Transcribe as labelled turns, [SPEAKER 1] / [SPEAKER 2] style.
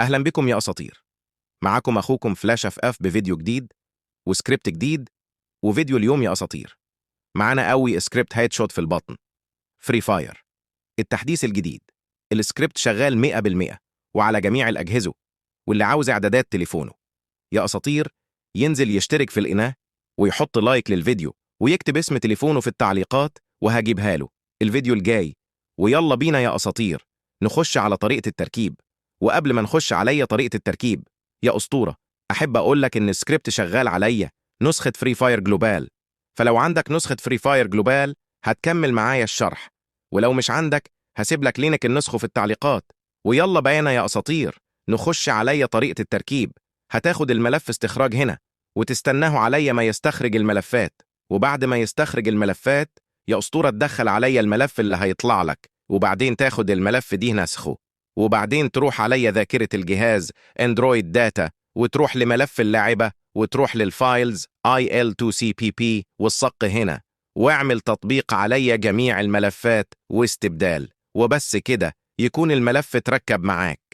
[SPEAKER 1] أهلا بكم يا أساطير. معاكم أخوكم فلاش اف بفيديو جديد وسكريبت جديد. وفيديو اليوم يا أساطير معانا قوي سكريبت هيد شوت في البطن. فري فاير التحديث الجديد. السكريبت شغال 100% وعلى جميع الأجهزة، واللي عاوز إعدادات تليفونه يا أساطير ينزل يشترك في القناة ويحط لايك للفيديو ويكتب اسم تليفونه في التعليقات وهجيبها له الفيديو الجاي. ويلا بينا يا أساطير نخش على طريقة التركيب. وقبل ما نخش عليا طريقة التركيب يا أسطورة، أحب أقول لك إن السكريبت شغال عليا نسخة فري فاير جلوبال، فلو عندك نسخة فري فاير جلوبال هتكمل معايا الشرح، ولو مش عندك هسيب لك لينك النسخة في التعليقات. ويلا بينا يا أساطير نخش عليا طريقة التركيب. هتاخد الملف استخراج هنا وتستناه عليا ما يستخرج الملفات، وبعد ما يستخرج الملفات يا أسطورة تدخل عليا الملف اللي هيطلع لك، وبعدين تاخد الملف دي نسخه، وبعدين تروح عليا ذاكرة الجهاز اندرويد داتا وتروح لملف اللاعبة وتروح للفايلز IL2CPP والصق هنا، واعمل تطبيق عليا جميع الملفات واستبدال، وبس كده يكون الملف تركب معاك.